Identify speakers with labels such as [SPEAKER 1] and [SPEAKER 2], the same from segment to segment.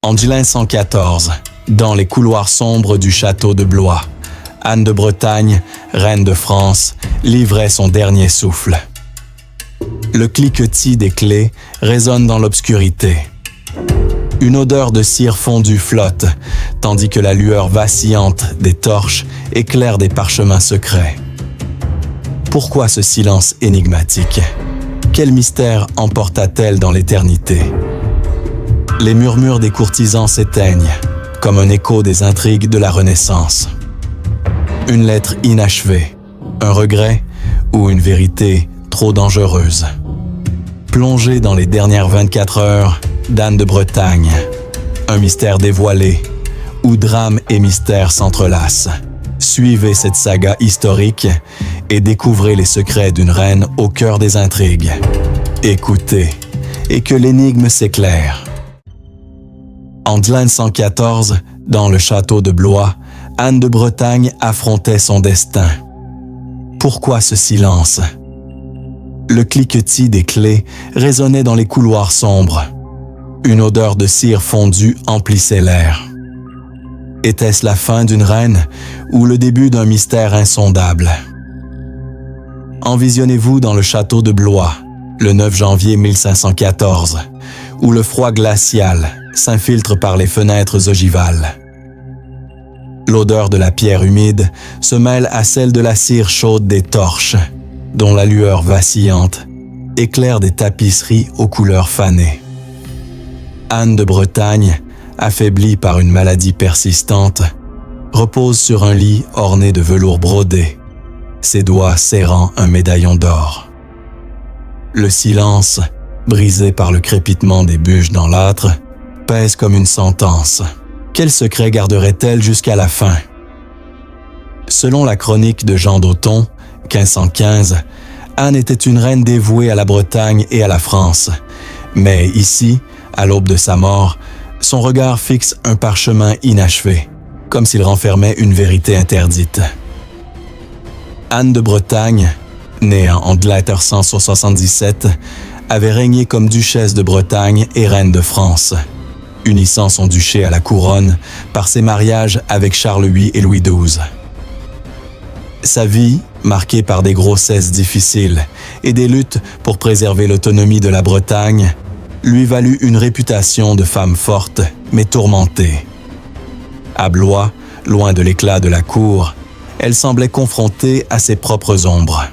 [SPEAKER 1] En 1514, dans les couloirs sombres du château de Blois, Anne de Bretagne, reine de France, livrait son dernier souffle. Le cliquetis des clés résonne dans l'obscurité. Une odeur de cire fondue flotte, tandis que la lueur vacillante des torches éclaire des parchemins secrets. Pourquoi ce silence énigmatique? Quel mystère emporta-t-elle dans l'éternité? Les murmures des courtisans s'éteignent, comme un écho des intrigues de la Renaissance. Une lettre inachevée, un regret ou une vérité trop dangereuse. Plongez dans les dernières 24 heures d'Anne de Bretagne, un mystère dévoilé, où drame et mystère s'entrelacent. Suivez cette saga historique et découvrez les secrets d'une reine au cœur des intrigues. Écoutez, et que l'énigme s'éclaire. En 1514, dans le château de Blois, Anne de Bretagne affrontait son destin. Pourquoi ce silence? Le cliquetis des clés résonnait dans les couloirs sombres. Une odeur de cire fondue emplissait l'air. Était-ce la fin d'une reine ou le début d'un mystère insondable? Envisionnez-vous dans le château de Blois, le 9 janvier 1514, où le froid glacial s'infiltre par les fenêtres ogivales. L'odeur de la pierre humide se mêle à celle de la cire chaude des torches, dont la lueur vacillante éclaire des tapisseries aux couleurs fanées. Anne de Bretagne, affaiblie par une maladie persistante, repose sur un lit orné de velours brodé, ses doigts serrant un médaillon d'or. Le silence, brisé par le crépitement des bûches dans l'âtre, pèse comme une sentence. Quel secret garderait-elle jusqu'à la fin? Selon la chronique de Jean d'Othon, 1515, Anne était une reine dévouée à la Bretagne et à la France. Mais ici, à l'aube de sa mort, son regard fixe un parchemin inachevé, comme s'il renfermait une vérité interdite. Anne de Bretagne, née en 1477, avait régné comme duchesse de Bretagne et reine de France, unissant son duché à la couronne par ses mariages avec Charles VIII et Louis XII. Sa vie, marquée par des grossesses difficiles et des luttes pour préserver l'autonomie de la Bretagne, lui valut une réputation de femme forte mais tourmentée. À Blois, loin de l'éclat de la cour, elle semblait confrontée à ses propres ombres.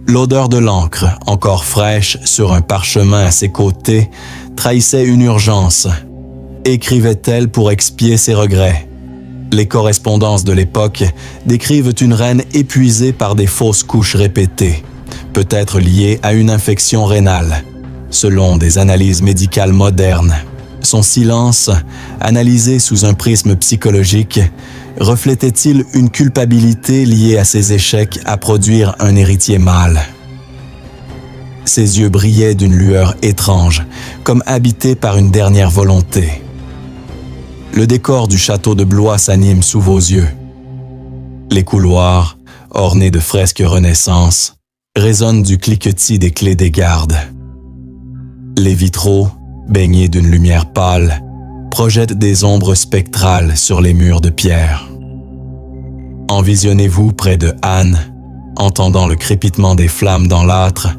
[SPEAKER 1] L'odeur de l'encre, encore fraîche sur un parchemin à ses côtés, trahissait une urgence. Écrivait-elle pour expier ses regrets? Les correspondances de l'époque décrivent une reine épuisée par des fausses couches répétées, peut-être liées à une infection rénale. Selon des analyses médicales modernes, son silence, analysé sous un prisme psychologique, reflétait-il une culpabilité liée à ses échecs à produire un héritier mâle? Ses yeux brillaient d'une lueur étrange, comme habités par une dernière volonté. Le décor du château de Blois s'anime sous vos yeux. Les couloirs, ornés de fresques Renaissance, résonnent du cliquetis des clés des gardes. Les vitraux, baignés d'une lumière pâle, projettent des ombres spectrales sur les murs de pierre. Envisionnez-vous près de Anne, entendant le crépitement des flammes dans l'âtre,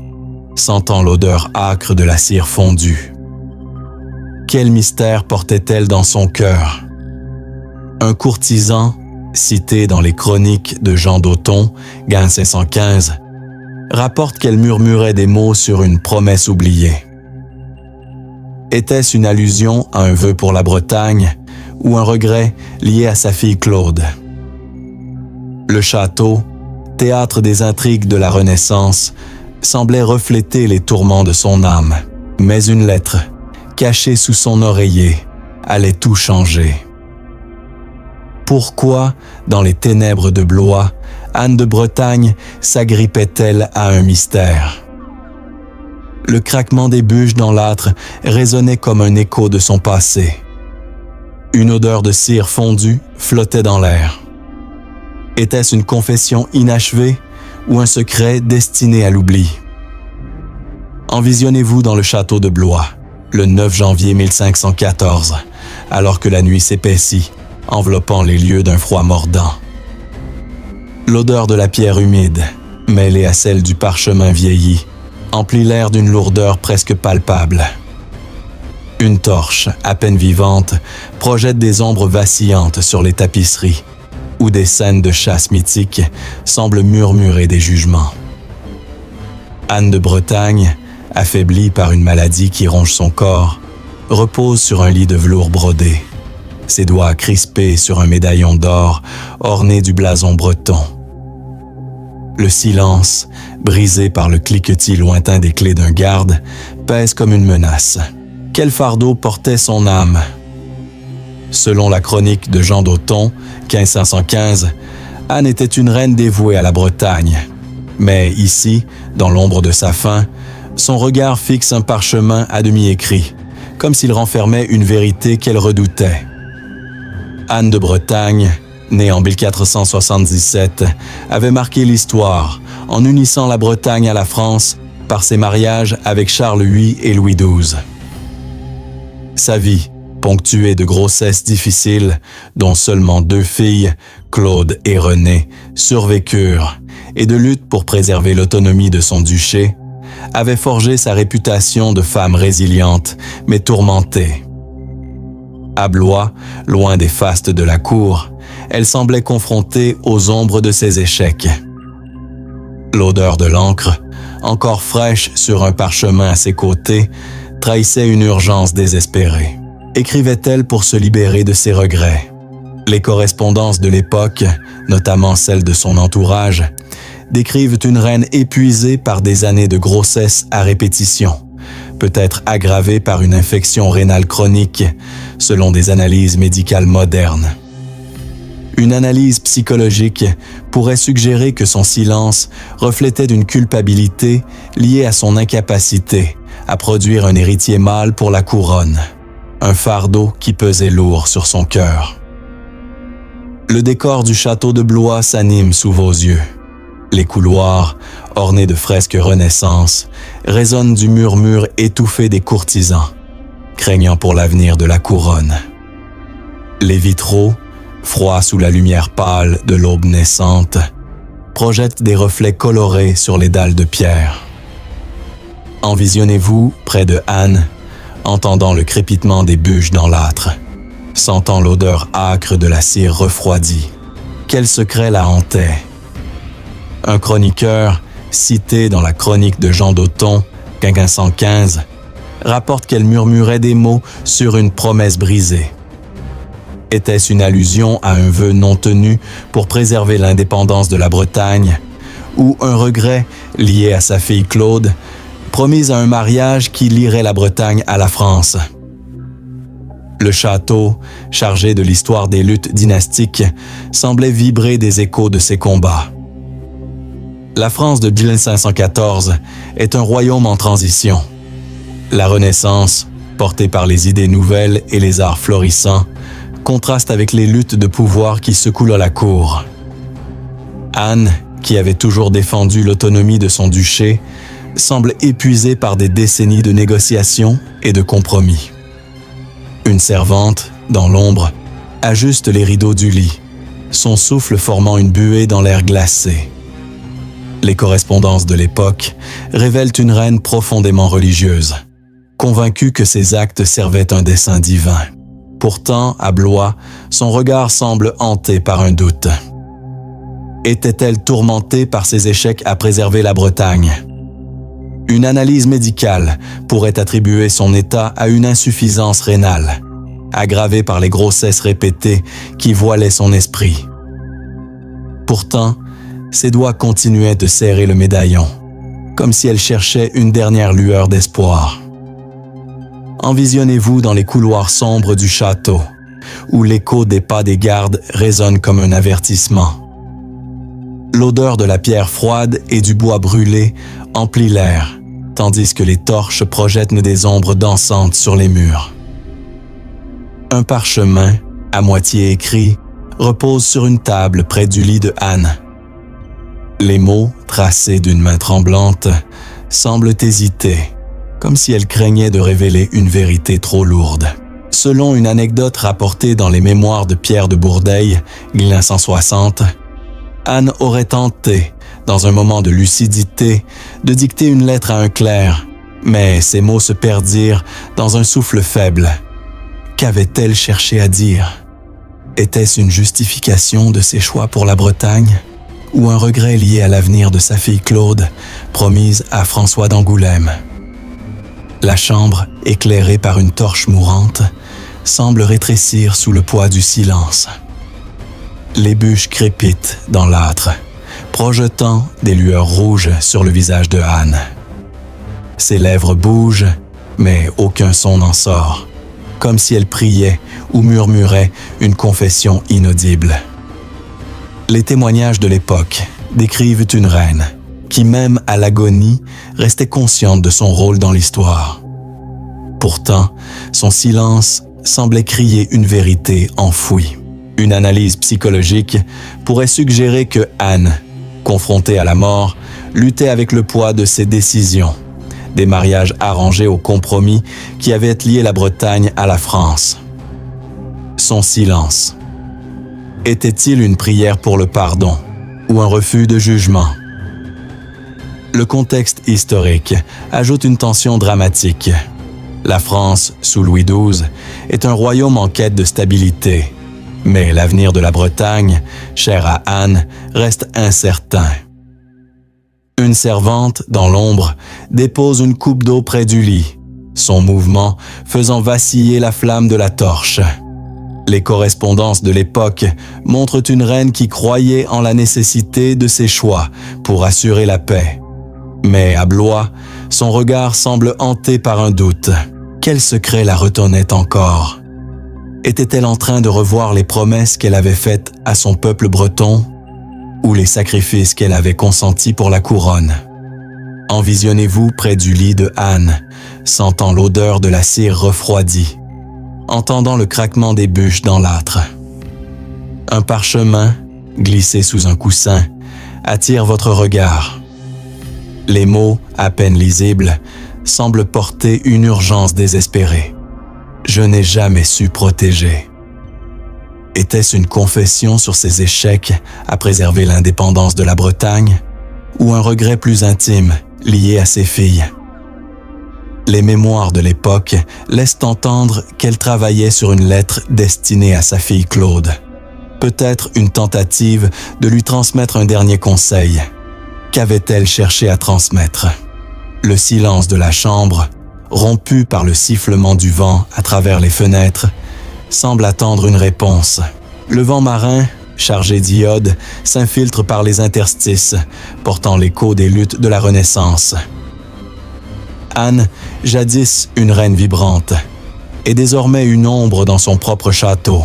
[SPEAKER 1] sentant l'odeur âcre de la cire fondue. Quel mystère portait-elle dans son cœur? Un courtisan, cité dans les chroniques de Jean d'Othon, 1515, rapporte qu'elle murmurait des mots sur une promesse oubliée. Était-ce une allusion à un vœu pour la Bretagne ou un regret lié à sa fille Claude? Le château, théâtre des intrigues de la Renaissance, semblait refléter les tourments de son âme, mais une lettre, cachée sous son oreiller, allait tout changer. Pourquoi, dans les ténèbres de Blois, Anne de Bretagne s'agrippait-elle à un mystère? Le craquement des bûches dans l'âtre résonnait comme un écho de son passé. Une odeur de cire fondue flottait dans l'air. Était-ce une confession inachevée ou un secret destiné à l'oubli? Envisionnez-vous dans le château de Blois, le 9 janvier 1514, alors que la nuit s'épaissit, enveloppant les lieux d'un froid mordant. L'odeur de la pierre humide, mêlée à celle du parchemin vieilli, emplit l'air d'une lourdeur presque palpable. Une torche, à peine vivante, projette des ombres vacillantes sur les tapisseries, où des scènes de chasse mythiques semblent murmurer des jugements. Anne de Bretagne, affaiblie par une maladie qui ronge son corps, repose sur un lit de velours brodé, ses doigts crispés sur un médaillon d'or orné du blason breton. Le silence, brisé par le cliquetis lointain des clés d'un garde, pèse comme une menace. Quel fardeau portait son âme? Selon la chronique de Jean d'Auton, 1515, Anne était une reine dévouée à la Bretagne. Mais ici, dans l'ombre de sa faim, son regard fixe un parchemin à demi écrit, comme s'il renfermait une vérité qu'elle redoutait. Anne de Bretagne, née en 1477, avait marqué l'histoire en unissant la Bretagne à la France par ses mariages avec Charles VIII et Louis XII. Sa vie, ponctuée de grossesses difficiles, dont seulement 2 filles, Claude et Renée, survécurent, et de lutte pour préserver l'autonomie de son duché, avait forgé sa réputation de femme résiliente, mais tourmentée. À Blois, loin des fastes de la cour, elle semblait confrontée aux ombres de ses échecs. L'odeur de l'encre, encore fraîche sur un parchemin à ses côtés, trahissait une urgence désespérée. Écrivait-elle pour se libérer de ses regrets? Les correspondances de l'époque, notamment celles de son entourage, décrivent une reine épuisée par des années de grossesse à répétition, peut-être aggravée par une infection rénale chronique, selon des analyses médicales modernes. Une analyse psychologique pourrait suggérer que son silence reflétait une culpabilité liée à son incapacité à produire un héritier mâle pour la couronne, un fardeau qui pesait lourd sur son cœur. Le décor du château de Blois s'anime sous vos yeux. Les couloirs, ornés de fresques Renaissance, résonnent du murmure étouffé des courtisans, craignant pour l'avenir de la couronne. Les vitraux, froids sous la lumière pâle de l'aube naissante, projettent des reflets colorés sur les dalles de pierre. Envisionnez-vous près de Anne, entendant le crépitement des bûches dans l'âtre, sentant l'odeur âcre de la cire refroidie. Quel secret la hantait? Un chroniqueur, cité dans la chronique de Jean d'Auton, 1515, rapporte qu'elle murmurait des mots sur une promesse brisée. Était-ce une allusion à un vœu non tenu pour préserver l'indépendance de la Bretagne, ou un regret lié à sa fille Claude, promise à un mariage qui lierait la Bretagne à la France? Le château, chargé de l'histoire des luttes dynastiques, semblait vibrer des échos de ces combats. La France de 1514 est un royaume en transition. La Renaissance, portée par les idées nouvelles et les arts florissants, contraste avec les luttes de pouvoir qui secouent la cour. Anne, qui avait toujours défendu l'autonomie de son duché, semble épuisée par des décennies de négociations et de compromis. Une servante, dans l'ombre, ajuste les rideaux du lit, son souffle formant une buée dans l'air glacé. Les correspondances de l'époque révèlent une reine profondément religieuse, convaincue que ses actes servaient un dessein divin. Pourtant, à Blois, son regard semble hanté par un doute. Était-elle tourmentée par ses échecs à préserver la Bretagne? Une analyse médicale pourrait attribuer son état à une insuffisance rénale, aggravée par les grossesses répétées qui voilaient son esprit. Pourtant, ses doigts continuaient de serrer le médaillon, comme si elle cherchait une dernière lueur d'espoir. Envisionnez-vous dans les couloirs sombres du château, où l'écho des pas des gardes résonne comme un avertissement. L'odeur de la pierre froide et du bois brûlé emplit l'air, tandis que les torches projettent des ombres dansantes sur les murs. Un parchemin, à moitié écrit, repose sur une table près du lit de Anne. Les mots, tracés d'une main tremblante, semblent hésiter, comme si elle craignait de révéler une vérité trop lourde. Selon une anecdote rapportée dans les mémoires de Pierre de Bourdeille, 1560, Anne aurait tenté, dans un moment de lucidité, de dicter une lettre à un clerc, mais ses mots se perdirent dans un souffle faible. Qu'avait-elle cherché à dire? Était-ce une justification de ses choix pour la Bretagne, ou un regret lié à l'avenir de sa fille Claude, promise à François d'Angoulême? La chambre, éclairée par une torche mourante, semble rétrécir sous le poids du silence. Les bûches crépitent dans l'âtre, projetant des lueurs rouges sur le visage de Anne. Ses lèvres bougent, mais aucun son n'en sort, comme si elle priait ou murmurait une confession inaudible. Les témoignages de l'époque décrivent une reine qui, même à l'agonie, restait consciente de son rôle dans l'histoire. Pourtant, son silence semblait crier une vérité enfouie. Une analyse psychologique pourrait suggérer que Anne, confrontée à la mort, luttait avec le poids de ses décisions, des mariages arrangés au compromis qui avaient lié la Bretagne à la France. Son silence. Était-il une prière pour le pardon ou un refus de jugement? Le contexte historique ajoute une tension dramatique. La France, sous Louis XII, est un royaume en quête de stabilité. Mais l'avenir de la Bretagne, cher à Anne, reste incertain. Une servante, dans l'ombre, dépose une coupe d'eau près du lit, son mouvement faisant vaciller la flamme de la torche. Les correspondances de l'époque montrent une reine qui croyait en la nécessité de ses choix pour assurer la paix. Mais à Blois, son regard semble hanté par un doute. Quel secret la retenait encore? Était-elle en train de revoir les promesses qu'elle avait faites à son peuple breton ou les sacrifices qu'elle avait consentis pour la couronne? Envisionnez-vous près du lit de Anne, sentant l'odeur de la cire refroidie, entendant le craquement des bûches dans l'âtre. Un parchemin, glissé sous un coussin, attire votre regard. Les mots, à peine lisibles, semblent porter une urgence désespérée. Je n'ai jamais su protéger. Était-ce une confession sur ses échecs à préserver l'indépendance de la Bretagne ou un regret plus intime lié à ses filles? Les mémoires de l'époque laissent entendre qu'elle travaillait sur une lettre destinée à sa fille Claude. Peut-être une tentative de lui transmettre un dernier conseil. Qu'avait-elle cherché à transmettre? Le silence de la chambre, rompu par le sifflement du vent à travers les fenêtres, semble attendre une réponse. Le vent marin, chargé d'iode, s'infiltre par les interstices, portant l'écho des luttes de la Renaissance. Anne, jadis une reine vibrante, est désormais une ombre dans son propre château.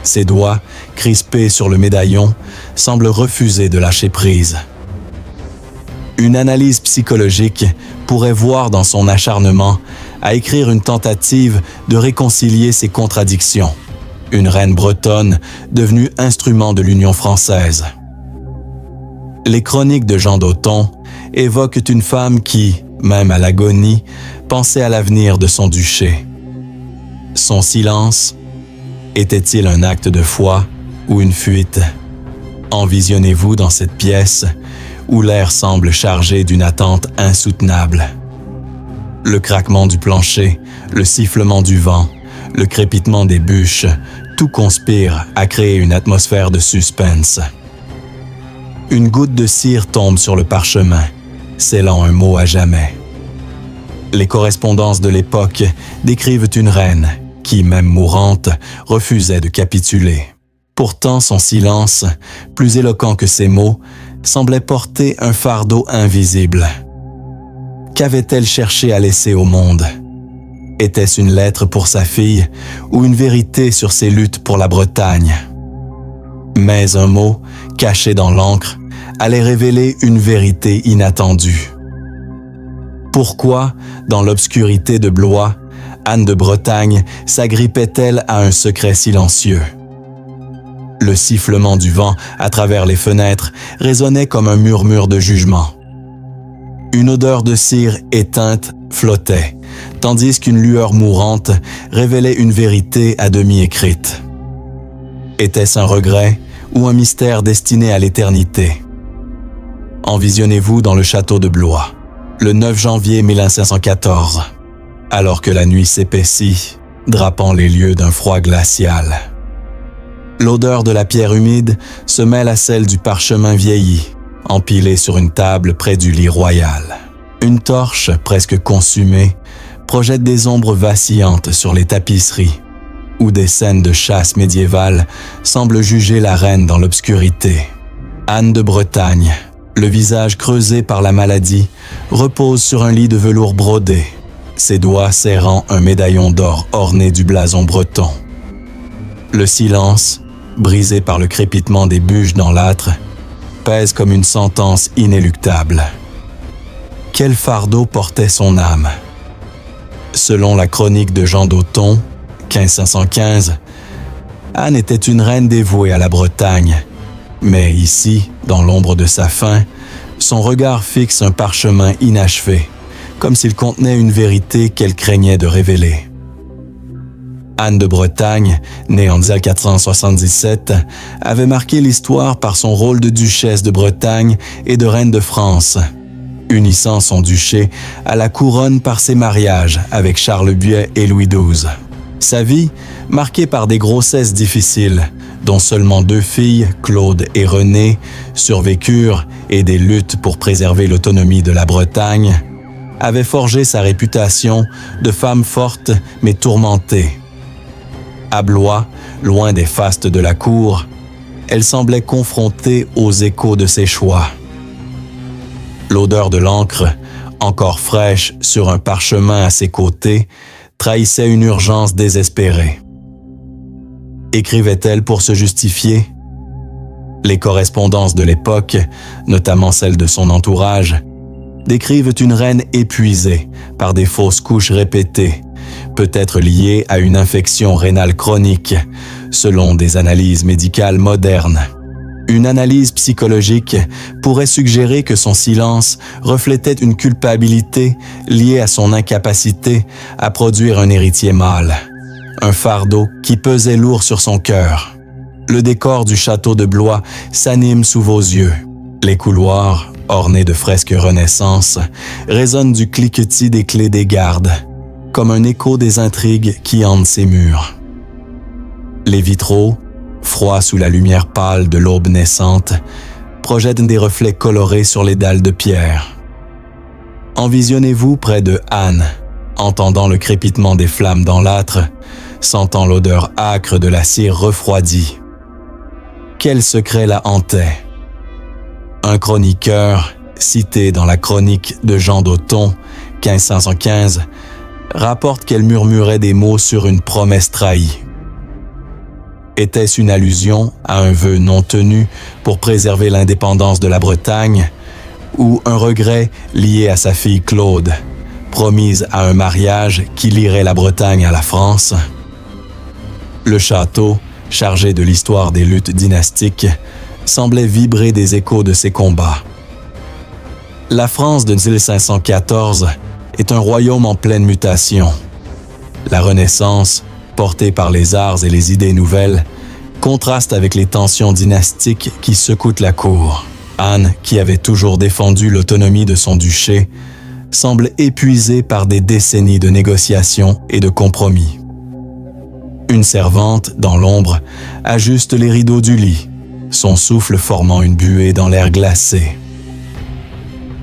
[SPEAKER 1] Ses doigts, crispés sur le médaillon, semblent refuser de lâcher prise. Une analyse psychologique pourrait voir dans son acharnement à écrire une tentative de réconcilier ses contradictions. Une reine bretonne devenue instrument de l'Union française. Les chroniques de Jean d'Auton évoquent une femme qui, même à l'agonie, pensait à l'avenir de son duché. Son silence, était-il un acte de foi ou une fuite? Envisionnez-vous dans cette pièce où l'air semble chargé d'une attente insoutenable. Le craquement du plancher, le sifflement du vent, le crépitement des bûches, tout conspire à créer une atmosphère de suspense. Une goutte de cire tombe sur le parchemin, scellant un mot à jamais. Les correspondances de l'époque décrivent une reine qui, même mourante, refusait de capituler. Pourtant, son silence, plus éloquent que ses mots, semblait porter un fardeau invisible. Qu'avait-elle cherché à laisser au monde? Était-ce une lettre pour sa fille ou une vérité sur ses luttes pour la Bretagne? Mais un mot, caché dans l'encre, allait révéler une vérité inattendue. Pourquoi, dans l'obscurité de Blois, Anne de Bretagne s'agrippait-elle à un secret silencieux? Le sifflement du vent à travers les fenêtres résonnait comme un murmure de jugement. Une odeur de cire éteinte flottait, tandis qu'une lueur mourante révélait une vérité à demi écrite. Était-ce un regret ou un mystère destiné à l'éternité? Envisionnez-vous dans le château de Blois, le 9 janvier 1514, alors que la nuit s'épaissit, drapant les lieux d'un froid glacial. L'odeur de la pierre humide se mêle à celle du parchemin vieilli, empilé sur une table près du lit royal. Une torche, presque consumée, projette des ombres vacillantes sur les tapisseries, où des scènes de chasse médiévale semblent juger la reine dans l'obscurité. Anne de Bretagne, le visage creusé par la maladie, repose sur un lit de velours brodé, ses doigts serrant un médaillon d'or orné du blason breton. Le silence, brisé par le crépitement des bûches dans l'âtre, pèse comme une sentence inéluctable. Quel fardeau portait son âme? Selon la chronique de Jean d'Othon, 1515, Anne était une reine dévouée à la Bretagne, mais ici, dans l'ombre de sa faim, son regard fixe un parchemin inachevé, comme s'il contenait une vérité qu'elle craignait de révéler. Anne de Bretagne, née en 1477, avait marqué l'histoire par son rôle de duchesse de Bretagne et de reine de France, unissant son duché à la couronne par ses mariages avec Charles Buet et Louis XII. Sa vie, marquée par des grossesses difficiles, dont seulement 2 filles, Claude et Renée, survécurent et des luttes pour préserver l'autonomie de la Bretagne, avait forgé sa réputation de femme forte mais tourmentée. À Blois, loin des fastes de la cour, elle semblait confrontée aux échos de ses choix. L'odeur de l'encre, encore fraîche sur un parchemin à ses côtés, trahissait une urgence désespérée. Écrivait-elle pour se justifier? Les correspondances de l'époque, notamment celles de son entourage, décrivent une reine épuisée par des fausses couches répétées, peut-être liées à une infection rénale chronique, selon des analyses médicales modernes. Une analyse psychologique pourrait suggérer que son silence reflétait une culpabilité liée à son incapacité à produire un héritier mâle, un fardeau qui pesait lourd sur son cœur. Le décor du château de Blois s'anime sous vos yeux. Les couloirs, ornés de fresques Renaissance, résonnent du cliquetis des clés des gardes, comme un écho des intrigues qui hantent ces murs. Les vitraux, froids sous la lumière pâle de l'aube naissante, projettent des reflets colorés sur les dalles de pierre. Envisionnez-vous près de Anne, entendant le crépitement des flammes dans l'âtre, sentant l'odeur âcre de la cire refroidie. Quel secret la hantait? Un chroniqueur, cité dans la chronique de Jean d'Othon, 1515, rapporte qu'elle murmurait des mots sur une promesse trahie. Était-ce une allusion à un vœu non tenu pour préserver l'indépendance de la Bretagne, ou un regret lié à sa fille Claude, promise à un mariage qui lierait la Bretagne à la France? Le château, chargé de l'histoire des luttes dynastiques, semblait vibrer des échos de ces combats. La France de 1514 est un royaume en pleine mutation. La Renaissance, portée par les arts et les idées nouvelles, contraste avec les tensions dynastiques qui secouent la cour. Anne, qui avait toujours défendu l'autonomie de son duché, semble épuisée par des décennies de négociations et de compromis. Une servante, dans l'ombre, ajuste les rideaux du lit, son souffle formant une buée dans l'air glacé.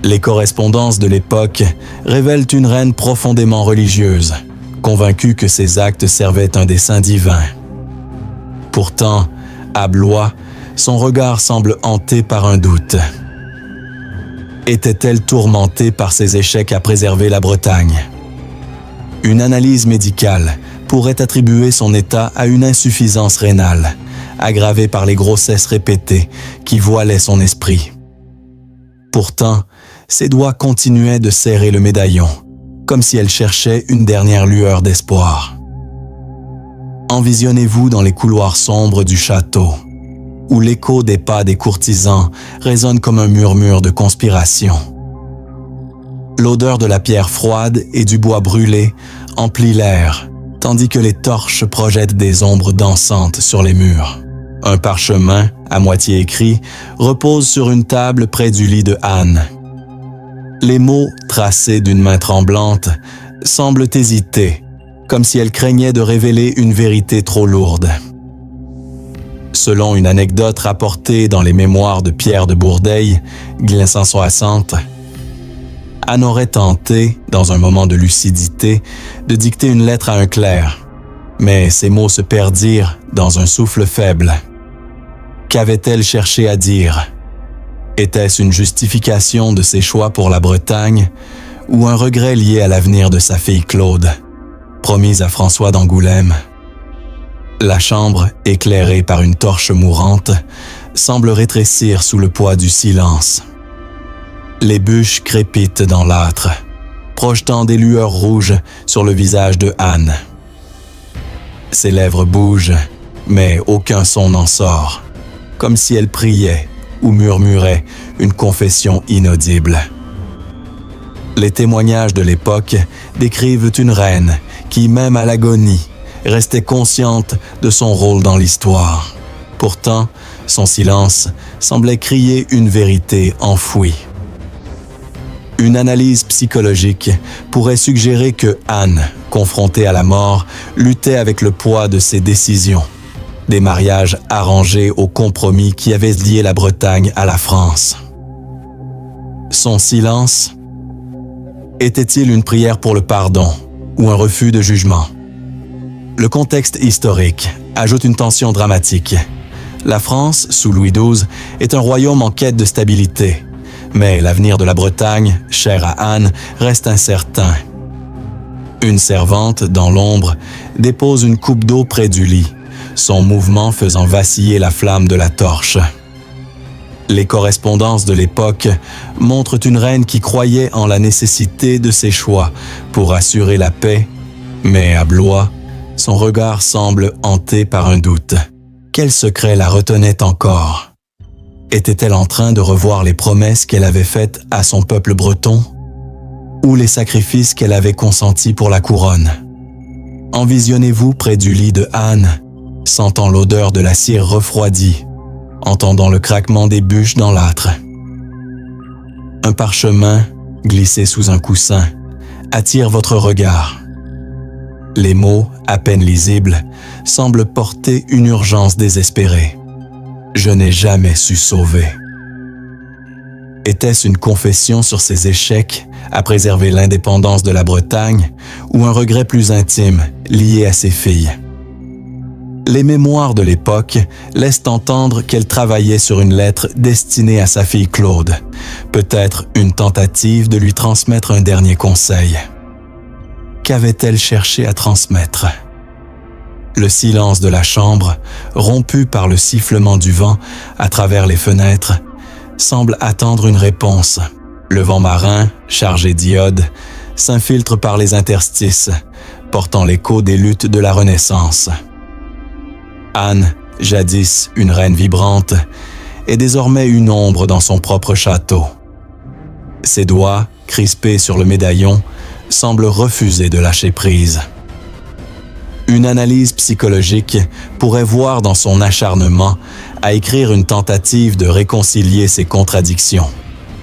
[SPEAKER 1] Les correspondances de l'époque révèlent une reine profondément religieuse, convaincue que ses actes servaient un dessein divin. Pourtant, à Blois, son regard semble hanté par un doute. Était-elle tourmentée par ses échecs à préserver la Bretagne? Une analyse médicale pourrait attribuer son état à une insuffisance rénale, aggravée par les grossesses répétées qui voilaient son esprit. Pourtant, ses doigts continuaient de serrer le médaillon, comme si elle cherchait une dernière lueur d'espoir. Envisionnez-vous dans les couloirs sombres du château, où l'écho des pas des courtisans résonne comme un murmure de conspiration. L'odeur de la pierre froide et du bois brûlé emplit l'air, tandis que les torches projettent des ombres dansantes sur les murs. Un parchemin, à moitié écrit, repose sur une table près du lit de Anne. Les mots, tracés d'une main tremblante, semblent hésiter, comme si elle craignait de révéler une vérité trop lourde. Selon une anecdote rapportée dans les mémoires de Pierre de Bourdeille, 1560, Anne aurait tenté, dans un moment de lucidité, de dicter une lettre à un clerc, mais ces mots se perdirent dans un souffle faible. Qu'avait-elle cherché à dire? Était-ce une justification de ses choix pour la Bretagne ou un regret lié à l'avenir de sa fille Claude, promise à François d'Angoulême? La chambre, éclairée par une torche mourante, semble rétrécir sous le poids du silence. Les bûches crépitent dans l'âtre, projetant des lueurs rouges sur le visage de Anne. Ses lèvres bougent, mais aucun son n'en sort, comme si elle priait ou murmurait une confession inaudible. Les témoignages de l'époque décrivent une reine qui, même à l'agonie, restait consciente de son rôle dans l'histoire. Pourtant, son silence semblait crier une vérité enfouie. Une analyse psychologique pourrait suggérer que Anne, confrontée à la mort, luttait avec le poids de ses décisions. Des mariages arrangés aux compromis qui avaient lié la Bretagne à la France. Son silence était-il une prière pour le pardon ou un refus de jugement? Le contexte historique ajoute une tension dramatique. La France, sous Louis XII, est un royaume en quête de stabilité, mais l'avenir de la Bretagne, cher à Anne, reste incertain. Une servante, dans l'ombre, dépose une coupe d'eau près du lit, son mouvement faisant vaciller la flamme de la torche. Les correspondances de l'époque montrent une reine qui croyait en la nécessité de ses choix pour assurer la paix, mais à Blois, son regard semble hanté par un doute. Quel secret la retenait encore? Était-elle en train de revoir les promesses qu'elle avait faites à son peuple breton? Ou les sacrifices qu'elle avait consentis pour la couronne? Envisionnez-vous près du lit de Anne, sentant l'odeur de la cire refroidie, entendant le craquement des bûches dans l'âtre. Un parchemin, glissé sous un coussin, attire votre regard. Les mots, à peine lisibles, semblent porter une urgence désespérée. Je n'ai jamais su sauver. Était-ce une confession sur ses échecs à préserver l'indépendance de la Bretagne ou un regret plus intime lié à ses filles? Les mémoires de l'époque laissent entendre qu'elle travaillait sur une lettre destinée à sa fille Claude, peut-être une tentative de lui transmettre un dernier conseil. Qu'avait-elle cherché à transmettre? Le silence de la chambre, rompu par le sifflement du vent à travers les fenêtres, semble attendre une réponse. Le vent marin, chargé d'iode, s'infiltre par les interstices, portant l'écho des luttes de la Renaissance. Anne, jadis une reine vibrante, est désormais une ombre dans son propre château. Ses doigts, crispés sur le médaillon, semblent refuser de lâcher prise. Une analyse psychologique pourrait voir dans son acharnement à écrire une tentative de réconcilier ses contradictions.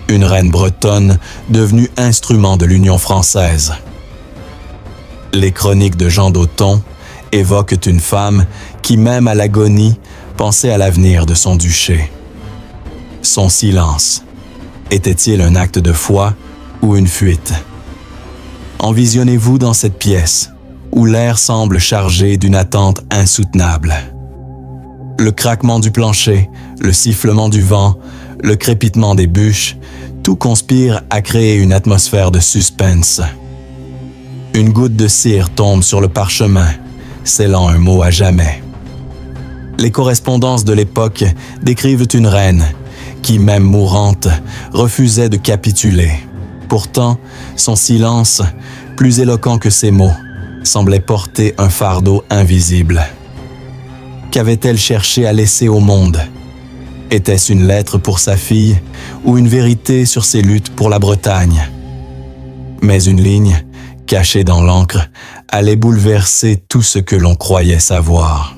[SPEAKER 1] Une reine bretonne devenue instrument de l'Union française. Les chroniques de Jean d'Auton évoquent une femme qui, même à l'agonie, pensait à l'avenir de son duché. Son silence, était-il un acte de foi ou une fuite? Envisionnez-vous dans cette pièce, où l'air semble chargé d'une attente insoutenable. Le craquement du plancher, le sifflement du vent, le crépitement des bûches, tout conspire à créer une atmosphère de suspense. Une goutte de cire tombe sur le parchemin, scellant un mot à jamais. Les correspondances de l'époque décrivent une reine qui, même mourante, refusait de capituler. Pourtant, son silence, plus éloquent que ses mots, semblait porter un fardeau invisible. Qu'avait-elle cherché à laisser au monde? Était-ce une lettre pour sa fille ou une vérité sur ses luttes pour la Bretagne? Mais une ligne, cachée dans l'encre, allait bouleverser tout ce que l'on croyait savoir.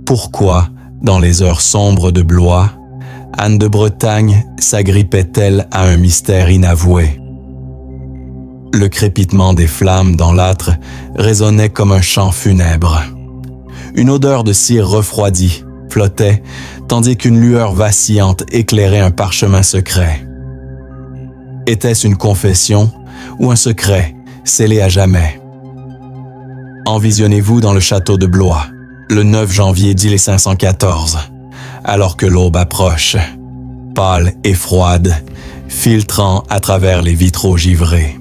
[SPEAKER 1] Pourquoi, dans les heures sombres de Blois, Anne de Bretagne s'agrippait-elle à un mystère inavoué? Le crépitement des flammes dans l'âtre résonnait comme un chant funèbre. Une odeur de cire refroidie flottait, tandis qu'une lueur vacillante éclairait un parchemin secret. Était-ce une confession ou un secret scellé à jamais? Envisionnez-vous dans le château de Blois, le 9 janvier 1514, alors que l'aube approche, pâle et froide, filtrant à travers les vitraux givrés.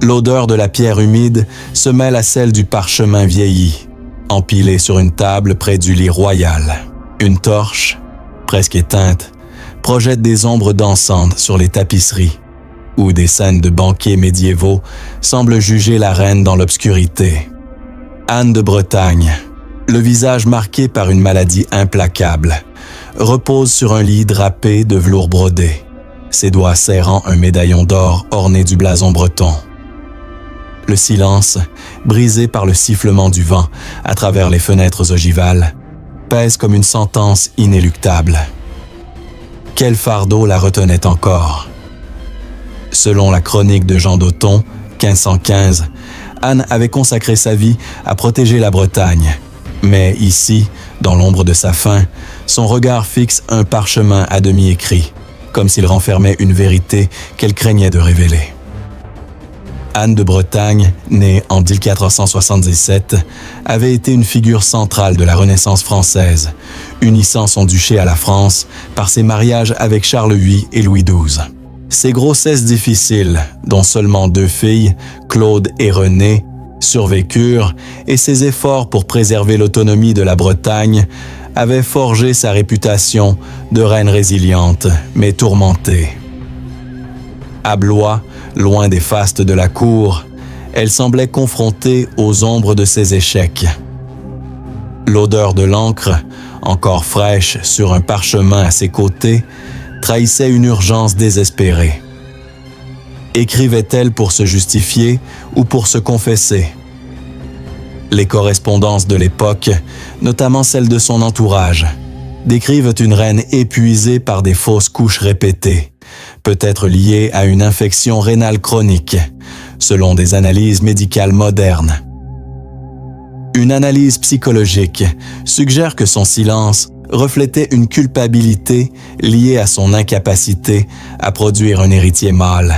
[SPEAKER 1] L'odeur de la pierre humide se mêle à celle du parchemin vieilli, empilé sur une table près du lit royal. Une torche, presque éteinte, projette des ombres dansantes sur les tapisseries, où des scènes de banquets médiévaux semblent juger la reine dans l'obscurité. Anne de Bretagne, le visage marqué par une maladie implacable, repose sur un lit drapé de velours brodé, ses doigts serrant un médaillon d'or orné du blason breton. Le silence, brisé par le sifflement du vent à travers les fenêtres ogivales, pèse comme une sentence inéluctable. Quel fardeau la retenait encore? Selon la chronique de Jean d'Othon, 1515, Anne avait consacré sa vie à protéger la Bretagne. Mais ici, dans l'ombre de sa faim, son regard fixe un parchemin à demi écrit, comme s'il renfermait une vérité qu'elle craignait de révéler. Anne de Bretagne, née en 1477, avait été une figure centrale de la Renaissance française, unissant son duché à la France par ses mariages avec Charles VIII et Louis XII. Ses grossesses difficiles, dont seulement 2 filles, Claude et Renée, survécurent, et ses efforts pour préserver l'autonomie de la Bretagne avaient forgé sa réputation de reine résiliente, mais tourmentée. À Blois, loin des fastes de la cour, elle semblait confrontée aux ombres de ses échecs. L'odeur de l'encre, encore fraîche sur un parchemin à ses côtés, trahissait une urgence désespérée. Écrivait-elle pour se justifier ou pour se confesser? Les correspondances de l'époque, notamment celles de son entourage, décrivent une reine épuisée par des fausses couches répétées, peut-être liées à une infection rénale chronique, selon des analyses médicales modernes. Une analyse psychologique suggère que son silence reflétait une culpabilité liée à son incapacité à produire un héritier mâle,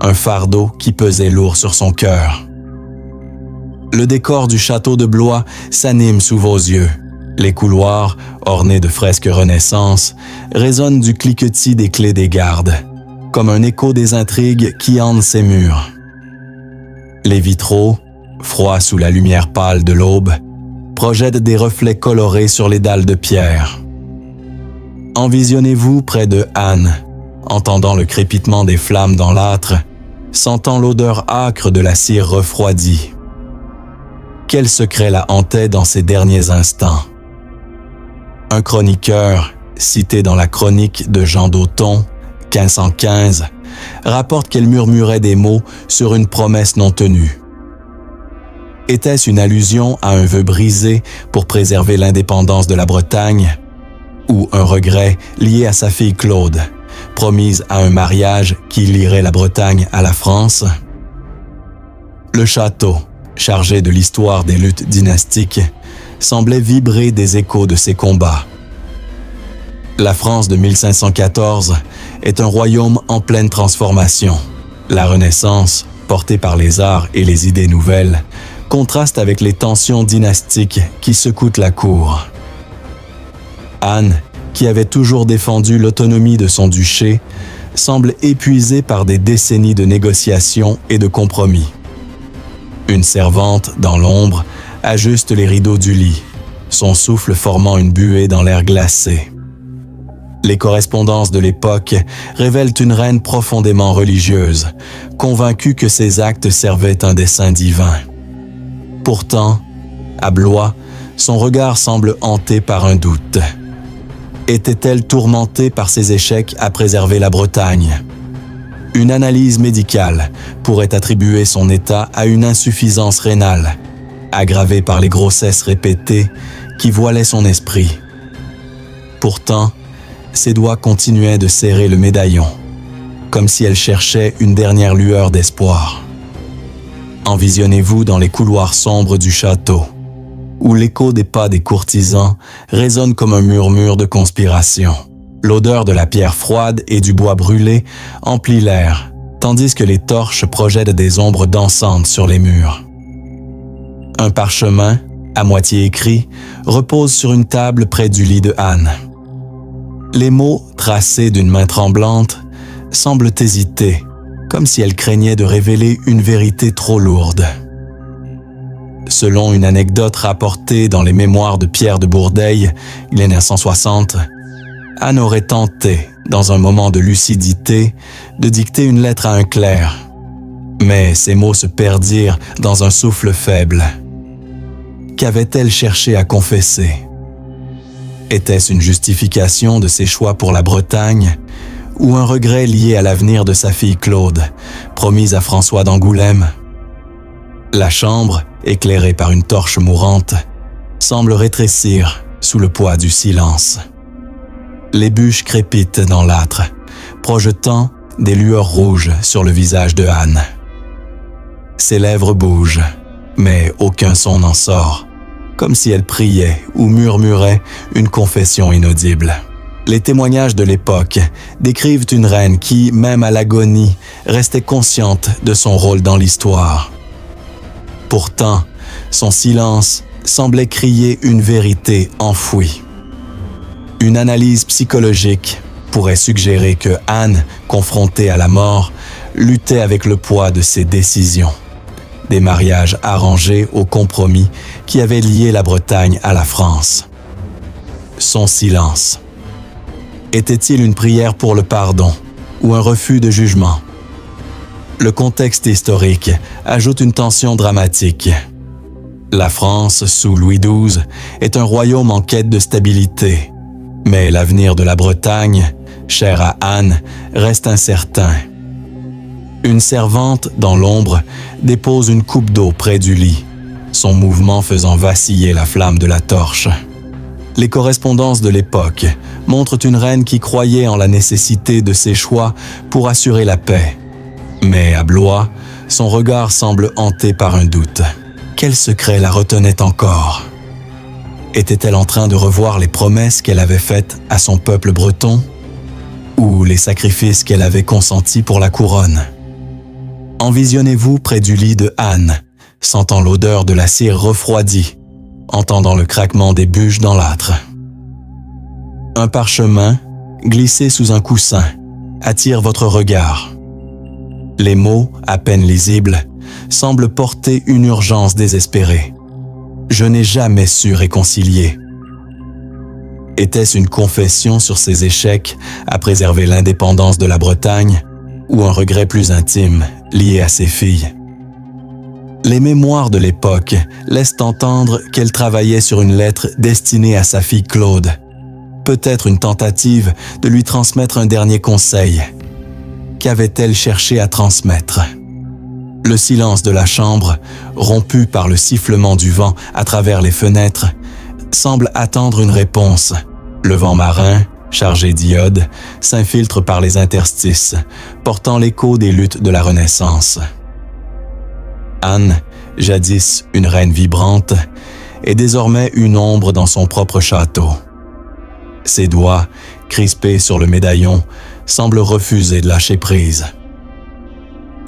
[SPEAKER 1] un fardeau qui pesait lourd sur son cœur. Le décor du château de Blois s'anime sous vos yeux. Les couloirs, ornés de fresques Renaissance, résonnent du cliquetis des clés des gardes, comme un écho des intrigues qui hantent ces murs. Les vitraux, froids sous la lumière pâle de l'aube, projettent des reflets colorés sur les dalles de pierre. Envisionnez-vous près de Anne, entendant le crépitement des flammes dans l'âtre, sentant l'odeur âcre de la cire refroidie. Quel secret la hantait dans ces derniers instants? Un chroniqueur, cité dans la chronique de Jean d'Othon, 1515, rapporte qu'elle murmurait des mots sur une promesse non tenue. Était-ce une allusion à un vœu brisé pour préserver l'indépendance de la Bretagne, ou un regret lié à sa fille Claude, promise à un mariage qui lierait la Bretagne à la France? Le château, chargé de l'histoire des luttes dynastiques, semblait vibrer des échos de ces combats. La France de 1514 est un royaume en pleine transformation. La Renaissance, portée par les arts et les idées nouvelles, contraste avec les tensions dynastiques qui secouent la cour. Anne, qui avait toujours défendu l'autonomie de son duché, semble épuisée par des décennies de négociations et de compromis. Une servante, dans l'ombre, ajuste les rideaux du lit, son souffle formant une buée dans l'air glacé. Les correspondances de l'époque révèlent une reine profondément religieuse, convaincue que ses actes servaient un dessein divin. Pourtant, à Blois, son regard semble hanté par un doute. Était-elle tourmentée par ses échecs à préserver la Bretagne? Une analyse médicale pourrait attribuer son état à une insuffisance rénale, aggravée par les grossesses répétées qui voilaient son esprit. Pourtant, ses doigts continuaient de serrer le médaillon, comme si elle cherchait une dernière lueur d'espoir. Envisionnez-vous dans les couloirs sombres du château, où l'écho des pas des courtisans résonne comme un murmure de conspiration. L'odeur de la pierre froide et du bois brûlé emplit l'air, tandis que les torches projettent des ombres dansantes sur les murs. Un parchemin, à moitié écrit, repose sur une table près du lit de Anne. Les mots, tracés d'une main tremblante, semblent hésiter, comme si elle craignait de révéler une vérité trop lourde. Selon une anecdote rapportée dans les mémoires de Pierre de Bourdeil, il est né en 160, Anne aurait tenté, dans un moment de lucidité, de dicter une lettre à un clerc. Mais ces mots se perdirent dans un souffle faible. Qu'avait-elle cherché à confesser? Était-ce une justification de ses choix pour la Bretagne ou un regret lié à l'avenir de sa fille Claude, promise à François d'Angoulême? La chambre, éclairée par une torche mourante, semble rétrécir sous le poids du silence. Les bûches crépitent dans l'âtre, projetant des lueurs rouges sur le visage de Anne. Ses lèvres bougent, mais aucun son n'en sort, comme si elle priait ou murmurait une confession inaudible. Les témoignages de l'époque décrivent une reine qui, même à l'agonie, restait consciente de son rôle dans l'histoire. Pourtant, son silence semblait crier une vérité enfouie. Une analyse psychologique pourrait suggérer que Anne, confrontée à la mort, luttait avec le poids de ses décisions. Des mariages arrangés au compromis qui avaient lié la Bretagne à la France. Son silence. Était-il une prière pour le pardon ou un refus de jugement? Le contexte historique ajoute une tension dramatique. La France, sous Louis XII, est un royaume en quête de stabilité. Mais l'avenir de la Bretagne, chère à Anne, reste incertain. Une servante, dans l'ombre, dépose une coupe d'eau près du lit, son mouvement faisant vaciller la flamme de la torche. Les correspondances de l'époque montrent une reine qui croyait en la nécessité de ses choix pour assurer la paix. Mais à Blois, son regard semble hanté par un doute. Quel secret la retenait encore? Était-elle en train de revoir les promesses qu'elle avait faites à son peuple breton? Ou les sacrifices qu'elle avait consentis pour la couronne? Envisionnez-vous près du lit de Anne, sentant l'odeur de la cire refroidie, entendant le craquement des bûches dans l'âtre. Un parchemin, glissé sous un coussin, attire votre regard. Les mots, à peine lisibles, semblent porter une urgence désespérée. Je n'ai jamais su réconcilier. Était-ce une confession sur ses échecs à préserver l'indépendance de la Bretagne ou un regret plus intime lié à ses filles? Les mémoires de l'époque laissent entendre qu'elle travaillait sur une lettre destinée à sa fille Claude, peut-être une tentative de lui transmettre un dernier conseil. Qu'avait-elle cherché à transmettre? Le silence de la chambre, rompu par le sifflement du vent à travers les fenêtres, semble attendre une réponse. Le vent marin, chargé d'iode, s'infiltre par les interstices, portant l'écho des luttes de la Renaissance. Anne, jadis une reine vibrante, est désormais une ombre dans son propre château. Ses doigts, crispés sur le médaillon, semblent refuser de lâcher prise.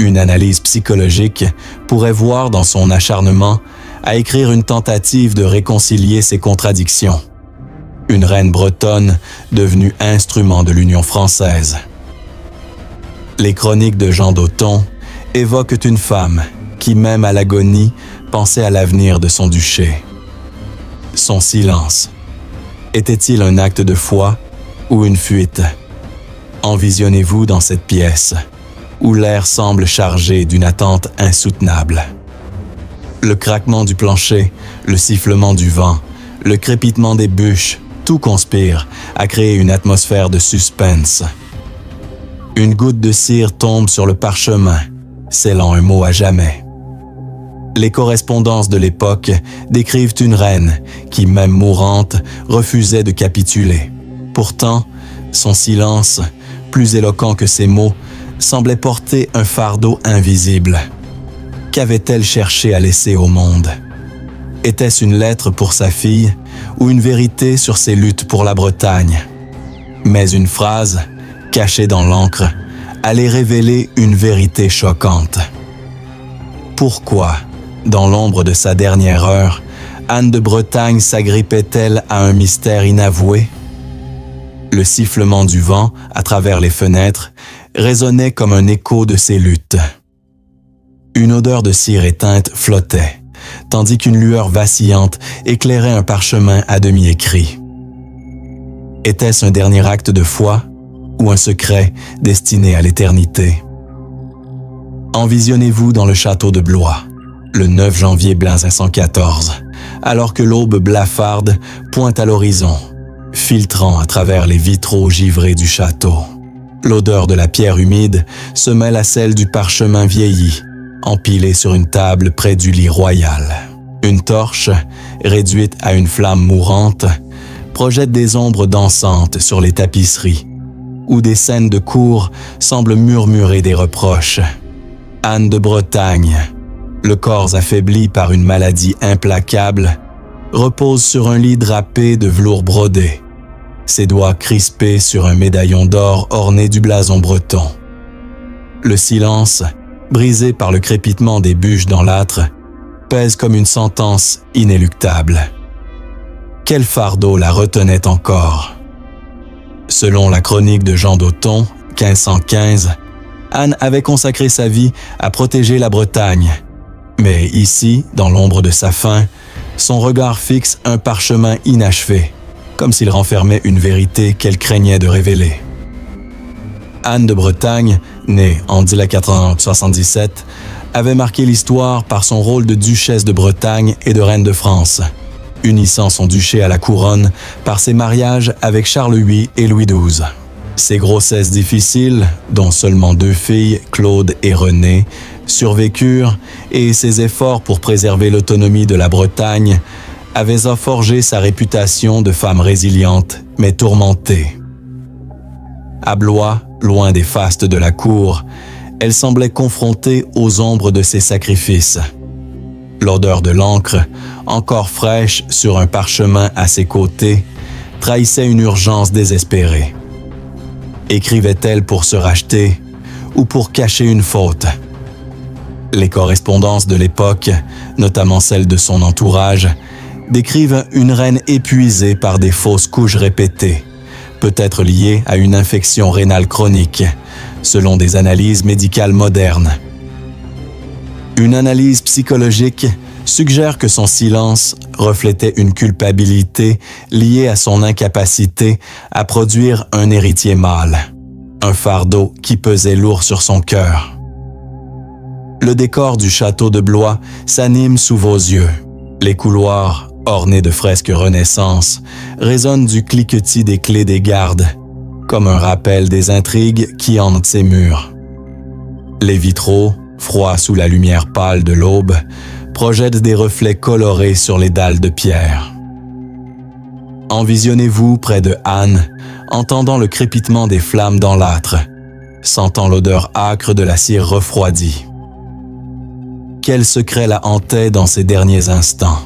[SPEAKER 1] Une analyse psychologique pourrait voir dans son acharnement à écrire une tentative de réconcilier ses contradictions. Une reine bretonne devenue instrument de l'Union française. Les chroniques de Jean d'Othon évoquent une femme qui, même à l'agonie, pensait à l'avenir de son duché. Son silence. Était-il un acte de foi ou une fuite? Envisionnez-vous dans cette pièce, où l'air semble chargé d'une attente insoutenable. Le craquement du plancher, le sifflement du vent, le crépitement des bûches, tout conspire à créer une atmosphère de suspense. Une goutte de cire tombe sur le parchemin, scellant un mot à jamais. Les correspondances de l'époque décrivent une reine qui, même mourante, refusait de capituler. Pourtant, son silence, plus éloquent que ses mots, semblait porter un fardeau invisible. Qu'avait-elle cherché à laisser au monde? Était-ce une lettre pour sa fille ou une vérité sur ses luttes pour la Bretagne? Mais une phrase, cachée dans l'encre, allait révéler une vérité choquante. Pourquoi, dans l'ombre de sa dernière heure, Anne de Bretagne s'agrippait-elle à un mystère inavoué? Le sifflement du vent, à travers les fenêtres, résonnait comme un écho de ses luttes. Une odeur de cire éteinte flottait, tandis qu'une lueur vacillante éclairait un parchemin à demi écrit. Était-ce un dernier acte de foi ou un secret destiné à l'éternité? Envisionnez-vous dans le château de Blois, le 9 janvier 1514, alors que l'aube blafarde pointe à l'horizon, filtrant à travers les vitraux givrés du château. L'odeur de la pierre humide se mêle à celle du parchemin vieilli, empilé sur une table près du lit royal. Une torche, réduite à une flamme mourante, projette des ombres dansantes sur les tapisseries, où des scènes de cour semblent murmurer des reproches. Anne de Bretagne, le corps affaibli par une maladie implacable, repose sur un lit drapé de velours brodé, ses doigts crispés sur un médaillon d'or orné du blason breton. Le silence, brisé par le crépitement des bûches dans l'âtre, pèse comme une sentence inéluctable. Quel fardeau la retenait encore? Selon la chronique de Jean d'Othon, 1515, Anne avait consacré sa vie à protéger la Bretagne. Mais ici, dans l'ombre de sa faim, son regard fixe un parchemin inachevé, comme s'il renfermait une vérité qu'elle craignait de révéler. Anne de Bretagne, née en 1477, avait marqué l'histoire par son rôle de duchesse de Bretagne et de reine de France, unissant son duché à la couronne par ses mariages avec Charles VIII et Louis XII. Ses grossesses difficiles, dont seulement 2 filles, Claude et Renée, survécurent et ses efforts pour préserver l'autonomie de la Bretagne avaient forgé sa réputation de femme résiliente mais tourmentée. À Blois, loin des fastes de la cour, elle semblait confrontée aux ombres de ses sacrifices. L'odeur de l'encre, encore fraîche sur un parchemin à ses côtés, trahissait une urgence désespérée. Écrivait-elle pour se racheter ou pour cacher une faute? Les correspondances de l'époque, notamment celles de son entourage, décrivent une reine épuisée par des fausses couches répétées, peut-être liées à une infection rénale chronique, selon des analyses médicales modernes. Une analyse psychologique suggère que son silence reflétait une culpabilité liée à son incapacité à produire un héritier mâle, un fardeau qui pesait lourd sur son cœur. Le décor du château de Blois s'anime sous vos yeux. Les couloirs, ornés de fresques Renaissance, résonnent du cliquetis des clés des gardes, comme un rappel des intrigues qui hantent ces murs. Les vitraux, froids sous la lumière pâle de l'aube, projettent des reflets colorés sur les dalles de pierre. Envisionnez-vous près de Anne, entendant le crépitement des flammes dans l'âtre, sentant l'odeur âcre de la cire refroidie. Quel secret la hantait dans ces derniers instants?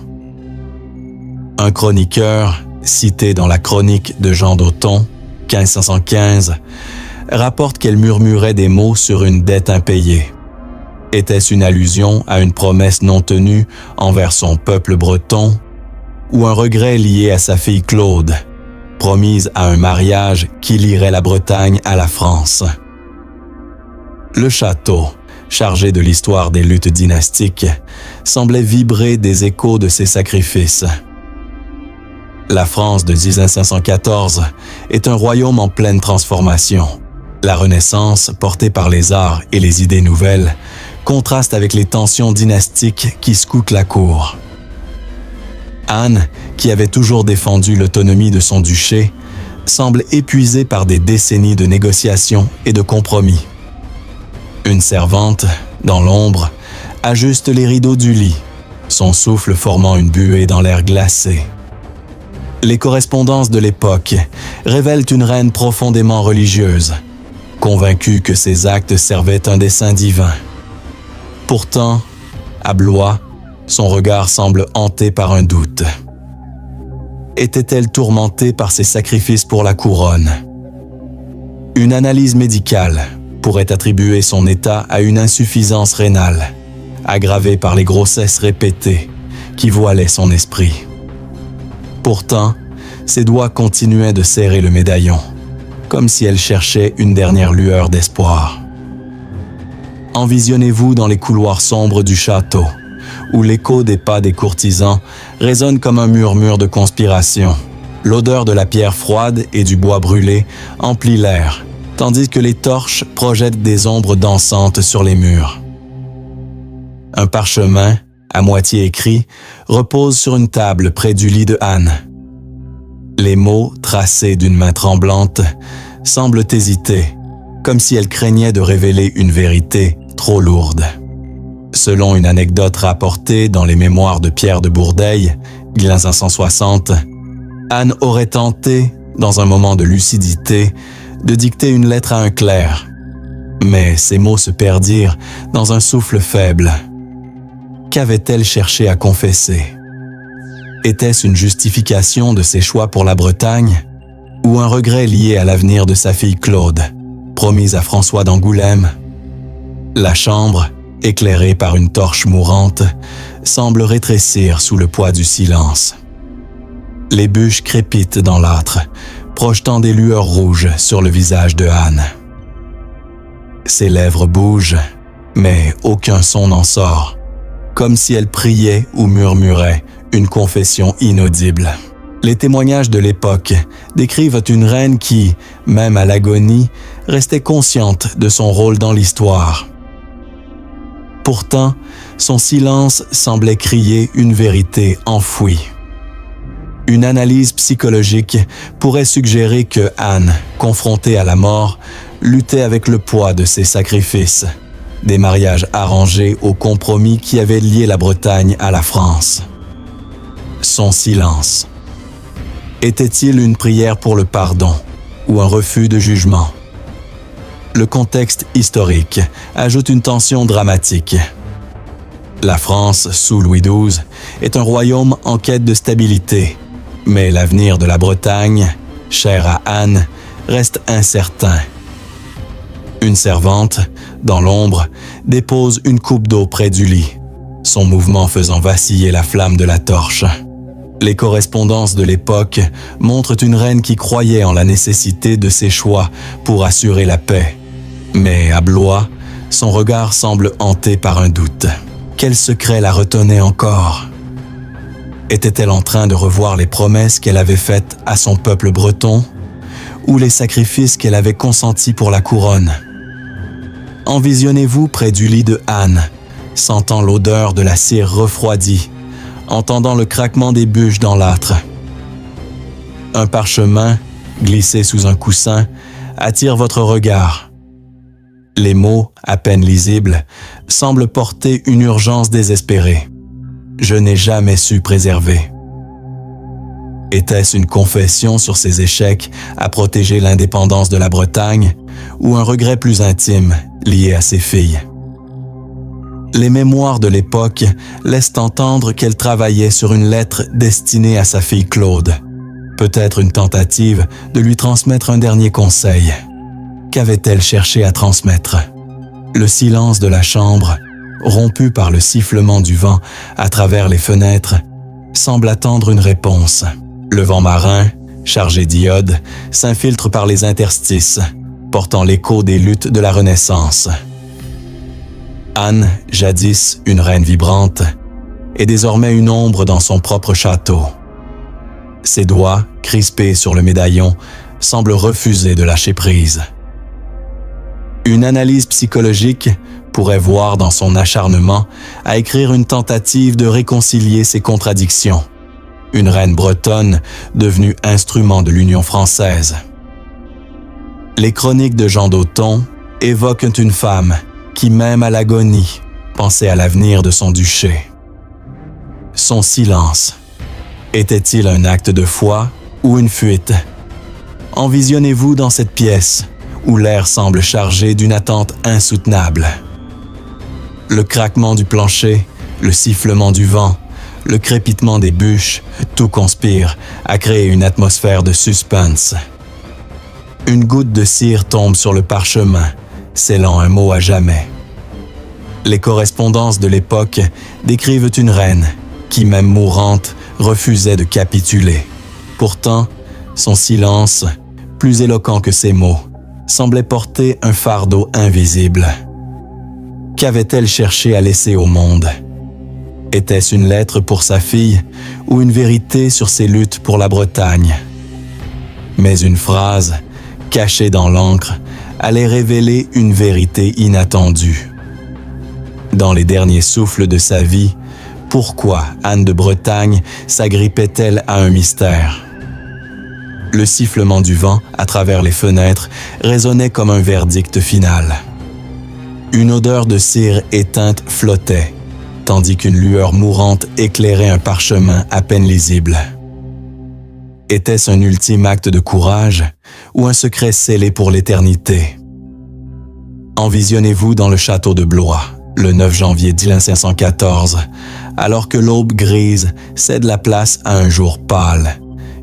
[SPEAKER 1] Un chroniqueur, cité dans la chronique de Jean d'Othon, 1515, rapporte qu'elle murmurait des mots sur une dette impayée. Était-ce une allusion à une promesse non tenue envers son peuple breton ou un regret lié à sa fille Claude, promise à un mariage qui lierait la Bretagne à la France? Le château, chargé de l'histoire des luttes dynastiques, semblait vibrer des échos de ses sacrifices. La France de 1514 est un royaume en pleine transformation. La Renaissance, portée par les arts et les idées nouvelles, contraste avec les tensions dynastiques qui scoutent la cour. Anne, qui avait toujours défendu l'autonomie de son duché, semble épuisée par des décennies de négociations et de compromis. Une servante, dans l'ombre, ajuste les rideaux du lit, son souffle formant une buée dans l'air glacé. Les correspondances de l'époque révèlent une reine profondément religieuse, convaincue que ses actes servaient un dessein divin. Pourtant, à Blois, son regard semble hanté par un doute. Était-elle tourmentée par ses sacrifices pour la couronne? Une analyse médicale pourrait attribuer son état à une insuffisance rénale, aggravée par les grossesses répétées qui voilaient son esprit. Pourtant, ses doigts continuaient de serrer le médaillon, comme si elle cherchait une dernière lueur d'espoir. Envisionnez-vous dans les couloirs sombres du château, où l'écho des pas des courtisans résonne comme un murmure de conspiration. L'odeur de la pierre froide et du bois brûlé emplit l'air, tandis que les torches projettent des ombres dansantes sur les murs. Un parchemin, à moitié écrit, repose sur une table près du lit de Anne. Les mots, tracés d'une main tremblante, semblent hésiter, comme si elle craignait de révéler une vérité trop lourde. Selon une anecdote rapportée dans les mémoires de Pierre de Bourdeille, 1560, Anne aurait tenté, dans un moment de lucidité, de dicter une lettre à un clerc. Mais ces mots se perdirent dans un souffle faible. Qu'avait-elle cherché à confesser? Était-ce une justification de ses choix pour la Bretagne ou un regret lié à l'avenir de sa fille Claude, promise à François d'Angoulême? La chambre, éclairée par une torche mourante, semble rétrécir sous le poids du silence. Les bûches crépitent dans l'âtre, projetant des lueurs rouges sur le visage de Anne. Ses lèvres bougent, mais aucun son n'en sort, comme si elle priait ou murmurait une confession inaudible. Les témoignages de l'époque décrivent une reine qui, même à l'agonie, restait consciente de son rôle dans l'histoire. Pourtant, son silence semblait crier une vérité enfouie. Une analyse psychologique pourrait suggérer que Anne, confrontée à la mort, luttait avec le poids de ses sacrifices, des mariages arrangés aux compromis qui avaient lié la Bretagne à la France. Son silence. Était-il une prière pour le pardon ou un refus de jugement? Le contexte historique ajoute une tension dramatique. La France, sous Louis XII, est un royaume en quête de stabilité, mais l'avenir de la Bretagne, chère à Anne, reste incertain. Une servante, dans l'ombre, dépose une coupe d'eau près du lit, son mouvement faisant vaciller la flamme de la torche. Les correspondances de l'époque montrent une reine qui croyait en la nécessité de ses choix pour assurer la paix. Mais à Blois, son regard semble hanté par un doute. Quel secret la retenait encore? Était-elle en train de revoir les promesses qu'elle avait faites à son peuple breton ou les sacrifices qu'elle avait consentis pour la couronne? Envisionnez-vous près du lit de Anne, sentant l'odeur de la cire refroidie, entendant le craquement des bûches dans l'âtre. Un parchemin, glissé sous un coussin, attire votre regard. Les mots, à peine lisibles, semblent porter une urgence désespérée. Je n'ai jamais su préserver. Était-ce une confession sur ses échecs à protéger l'indépendance de la Bretagne ou un regret plus intime lié à ses filles? Les mémoires de l'époque laissent entendre qu'elle travaillait sur une lettre destinée à sa fille Claude. Peut-être une tentative de lui transmettre un dernier conseil. Qu'avait-elle cherché à transmettre? Le silence de la chambre, rompu par le sifflement du vent à travers les fenêtres, semble attendre une réponse. Le vent marin, chargé d'iode, s'infiltre par les interstices, portant l'écho des luttes de la Renaissance. Anne, jadis une reine vibrante, est désormais une ombre dans son propre château. Ses doigts, crispés sur le médaillon, semblent refuser de lâcher prise. Une analyse psychologique pourrait voir dans son acharnement à écrire une tentative de réconcilier ses contradictions. une reine bretonne devenue instrument de l'Union française. Les chroniques de Jean d'Auton évoquent une femme qui, même à l'agonie, pensait à l'avenir de son duché. Son silence, était-il un acte de foi ou une fuite? Envisionnez-vous dans cette pièce où l'air semble chargé d'une attente insoutenable. Le craquement du plancher, le sifflement du vent, le crépitement des bûches, tout conspire à créer une atmosphère de suspense. Une goutte de cire tombe sur le parchemin, scellant un mot à jamais. Les correspondances de l'époque décrivent une reine qui, même mourante, refusait de capituler. Pourtant, son silence, plus éloquent que ses mots, semblait porter un fardeau invisible. Qu'avait-elle cherché à laisser au monde? Était-ce une lettre pour sa fille ou une vérité sur ses luttes pour la Bretagne? Mais une phrase, cachée dans l'encre, allait révéler une vérité inattendue. Dans les derniers souffles de sa vie, pourquoi Anne de Bretagne s'agrippait-elle à un mystère? Le sifflement du vent à travers les fenêtres résonnait comme un verdict final. Une odeur de cire éteinte flottait, tandis qu'une lueur mourante éclairait un parchemin à peine lisible. Était-ce un ultime acte de courage ou un secret scellé pour l'éternité? Envisionnez-vous dans le château de Blois, le 9 janvier 1514, alors que l'aube grise cède la place à un jour pâle,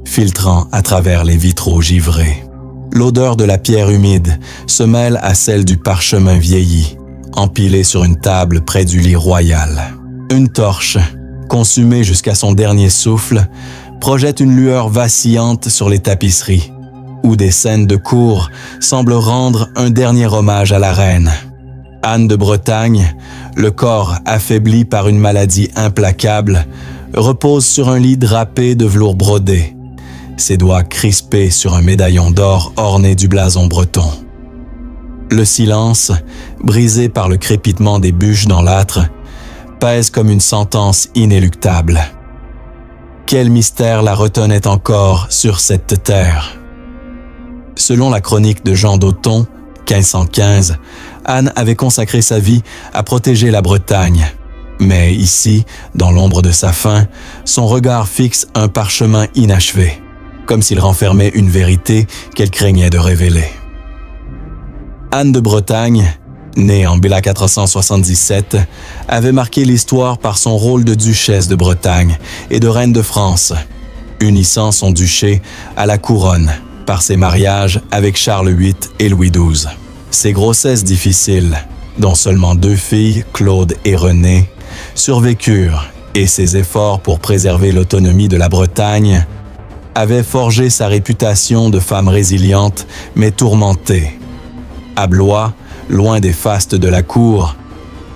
[SPEAKER 1] filtrant à travers les vitraux givrés. L'odeur de la pierre humide se mêle à celle du parchemin vieilli, empilé sur une table près du lit royal. Une torche, consumée jusqu'à son dernier souffle, projette une lueur vacillante sur les tapisseries, où des scènes de cour semblent rendre un dernier hommage à la reine. Anne de Bretagne, le corps affaibli par une maladie implacable, repose sur un lit drapé de velours brodé, ses doigts crispés sur un médaillon d'or orné du blason breton. Le silence, brisé par le crépitement des bûches dans l'âtre, pèse comme une sentence inéluctable. Quel mystère la retenait encore sur cette terre? Selon la chronique de Jean d'Auton, 1515, Anne avait consacré sa vie à protéger la Bretagne. Mais ici, dans l'ombre de sa faim, son regard fixe un parchemin inachevé, comme s'il renfermait une vérité qu'elle craignait de révéler. Anne de Bretagne, née en 1477, avait marqué l'histoire par son rôle de duchesse de Bretagne et de reine de France, unissant son duché à la couronne par ses mariages avec Charles VIII et Louis XII. Ses grossesses difficiles, dont seulement 2 filles, Claude et Renée, survécurent et ses efforts pour préserver l'autonomie de la Bretagne avaient forgé sa réputation de femme résiliente mais tourmentée. À Blois, loin des fastes de la cour,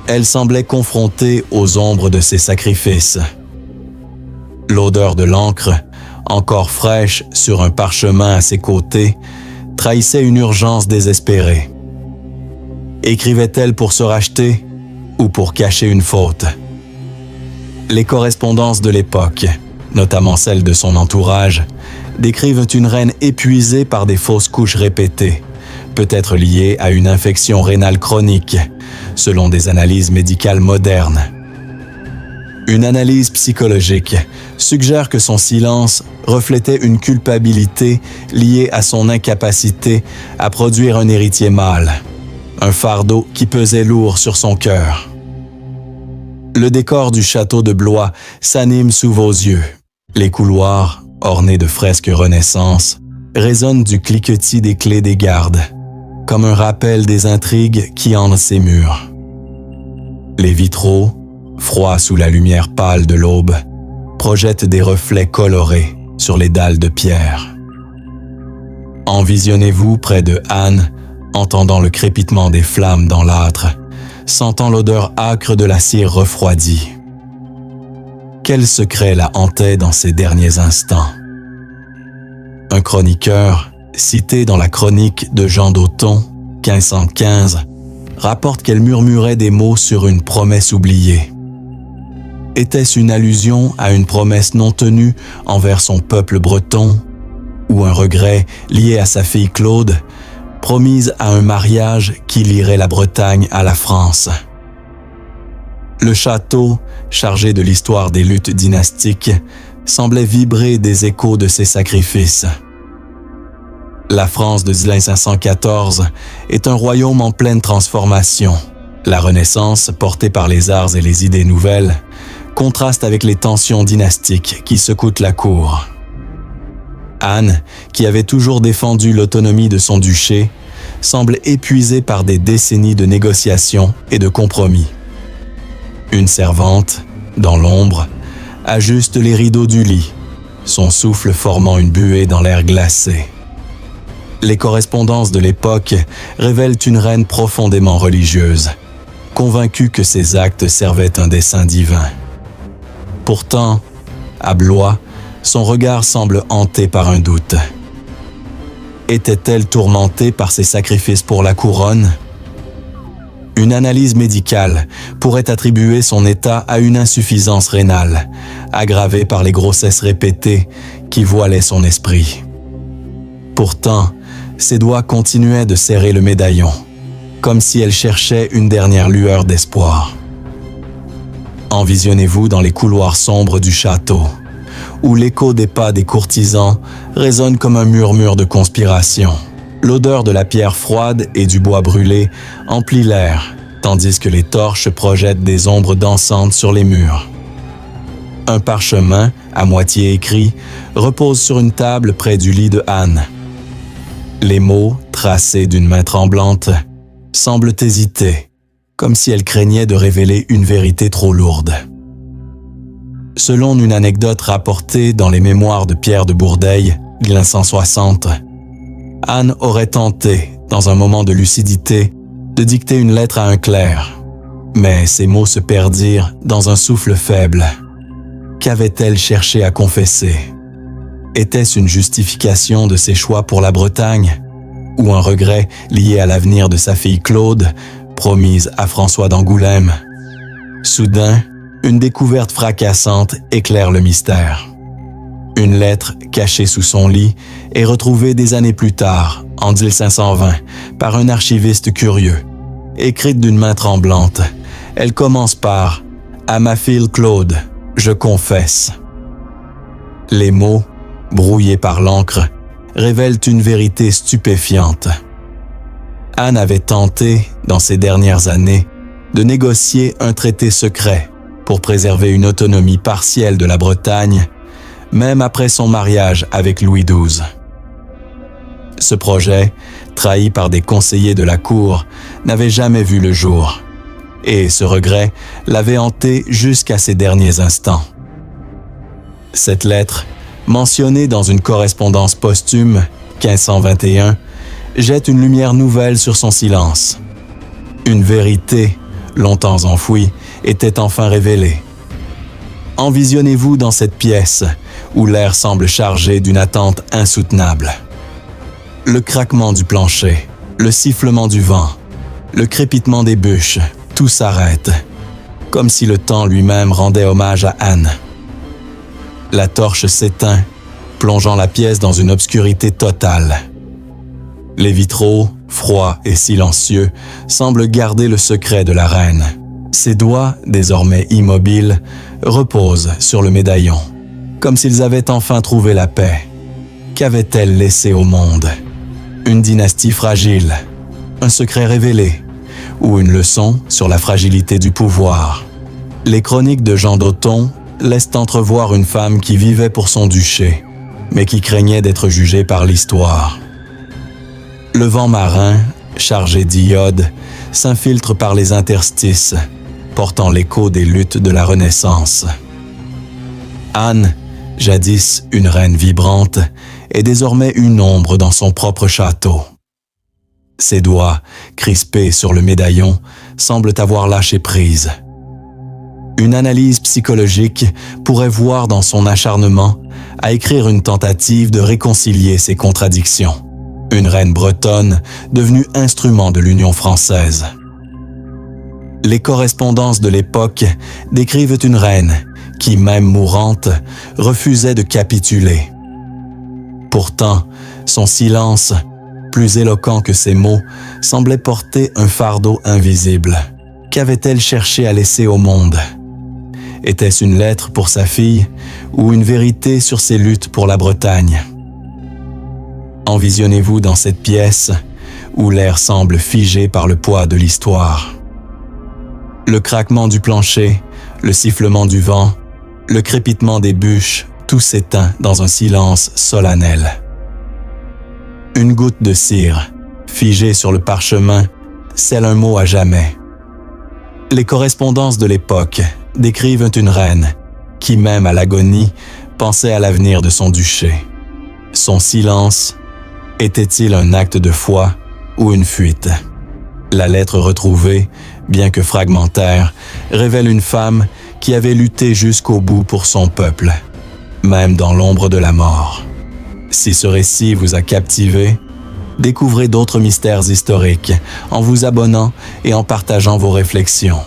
[SPEAKER 1] elle semblait confrontée aux ombres de ses sacrifices. L'odeur de l'encre, encore fraîche sur un parchemin à ses côtés, trahissait une urgence désespérée. Écrivait-elle pour se racheter ou pour cacher une faute? Les correspondances de l'époque, notamment celles de son entourage, décrivent une reine épuisée par des fausses couches répétées, peut-être liées à une infection rénale chronique, selon des analyses médicales modernes. Une analyse psychologique suggère que son silence reflétait une culpabilité liée à son incapacité à produire un héritier mâle, un fardeau qui pesait lourd sur son cœur. Le décor du château de Blois s'anime sous vos yeux. Les couloirs, ornés de fresques Renaissance, résonnent du cliquetis des clés des gardes, comme un rappel des intrigues qui hantent ces murs. Les vitraux, froids sous la lumière pâle de l'aube, projettent des reflets colorés sur les dalles de pierre. Envisionnez-vous près de Anne, entendant le crépitement des flammes dans l'âtre, sentant l'odeur âcre de la cire refroidie. Quel secret la hantait dans ces derniers instants? Un chroniqueur, cité dans la chronique de Jean d'Auton, 1515, rapporte qu'elle murmurait des mots sur une promesse oubliée. Était-ce une allusion à une promesse non tenue envers son peuple breton, ou un regret lié à sa fille Claude, promise à un mariage qui lierait la Bretagne à la France? Le château, chargé de l'histoire des luttes dynastiques, semblait vibrer des échos de ces sacrifices. La France de 1514 est un royaume en pleine transformation. La Renaissance, portée par les arts et les idées nouvelles, contraste avec les tensions dynastiques qui secouent la cour. Anne, qui avait toujours défendu l'autonomie de son duché, semble épuisée par des décennies de négociations et de compromis. Une servante, dans l'ombre, ajuste les rideaux du lit, son souffle formant une buée dans l'air glacé. Les correspondances de l'époque révèlent une reine profondément religieuse, convaincue que ses actes servaient un dessein divin. Pourtant, à Blois, son regard semble hanté par un doute. Était-elle tourmentée par ses sacrifices pour la couronne? Une analyse médicale pourrait attribuer son état à une insuffisance rénale, aggravée par les grossesses répétées qui voilaient son esprit. Pourtant, ses doigts continuaient de serrer le médaillon, comme si elle cherchait une dernière lueur d'espoir. Envisionnez-vous dans les couloirs sombres du château, où l'écho des pas des courtisans résonne comme un murmure de conspiration. L'odeur de la pierre froide et du bois brûlé emplit l'air, tandis que les torches projettent des ombres dansantes sur les murs. Un parchemin, à moitié écrit, repose sur une table près du lit de Anne. Les mots, tracés d'une main tremblante, semblent hésiter, comme si elle craignait de révéler une vérité trop lourde. Selon une anecdote rapportée dans les mémoires de Pierre de Bourdeil, 1560, Anne aurait tenté, dans un moment de lucidité, de dicter une lettre à un clerc. Mais ces mots se perdirent dans un souffle faible. Qu'avait-elle cherché à confesser? Était-ce une justification de ses choix pour la Bretagne? Ou un regret lié à l'avenir de sa fille Claude, promise à François d'Angoulême? Soudain, une découverte fracassante éclaire le mystère. Une lettre cachée sous son lit est retrouvée des années plus tard, en 1520, par un archiviste curieux. Écrite d'une main tremblante, elle commence par « À ma fille Claude, je confesse ». Les mots, brouillés par l'encre, révèlent une vérité stupéfiante. Anne avait tenté, dans ces dernières années, de négocier un traité secret pour préserver une autonomie partielle de la Bretagne, même après son mariage avec Louis XII. Ce projet, trahi par des conseillers de la cour, n'avait jamais vu le jour, et ce regret l'avait hanté jusqu'à ses derniers instants. Cette lettre, mentionnée dans une correspondance posthume, 1521, jette une lumière nouvelle sur son silence. Une vérité, longtemps enfouie, était enfin révélée. Envisionnez-vous dans cette pièce, où l'air semble chargé d'une attente insoutenable. Le craquement du plancher, le sifflement du vent, le crépitement des bûches, tout s'arrête, comme si le temps lui-même rendait hommage à Anne. La torche s'éteint, plongeant la pièce dans une obscurité totale. Les vitraux, froids et silencieux, semblent garder le secret de la reine. Ses doigts, désormais immobiles, reposent sur le médaillon, comme s'ils avaient enfin trouvé la paix. Qu'avait-elle laissé au monde? Une dynastie fragile, un secret révélé, ou une leçon sur la fragilité du pouvoir? Les chroniques de Jean d'Othon laissent entrevoir une femme qui vivait pour son duché, mais qui craignait d'être jugée par l'histoire. Le vent marin, chargé d'iode, s'infiltre par les interstices, portant l'écho des luttes de la Renaissance. Anne, jadis une reine vibrante, est désormais une ombre dans son propre château. Ses doigts, crispés sur le médaillon, semblent avoir lâché prise. Une analyse psychologique pourrait voir dans son acharnement à écrire une tentative de réconcilier ces contradictions. Une reine bretonne devenue instrument de l'Union française. Les correspondances de l'époque décrivent une reine qui, même mourante, refusait de capituler. Pourtant, son silence, plus éloquent que ses mots, semblait porter un fardeau invisible. Qu'avait-elle cherché à laisser au monde? Était-ce une lettre pour sa fille ou une vérité sur ses luttes pour la Bretagne? Envisionnez-vous dans cette pièce où l'air semble figé par le poids de l'histoire. Le craquement du plancher, le sifflement du vent, le crépitement des bûches, tout s'éteint dans un silence solennel. Une goutte de cire, figée sur le parchemin, scelle un mot à jamais. Les correspondances de l'époque décrivent une reine qui, même à l'agonie, pensait à l'avenir de son duché. Son silence était-il un acte de foi ou une fuite? La lettre retrouvée, bien que fragmentaire, révèle une femme qui avait lutté jusqu'au bout pour son peuple, même dans l'ombre de la mort. Si ce récit vous a captivé, découvrez d'autres mystères historiques en vous abonnant et en partageant vos réflexions.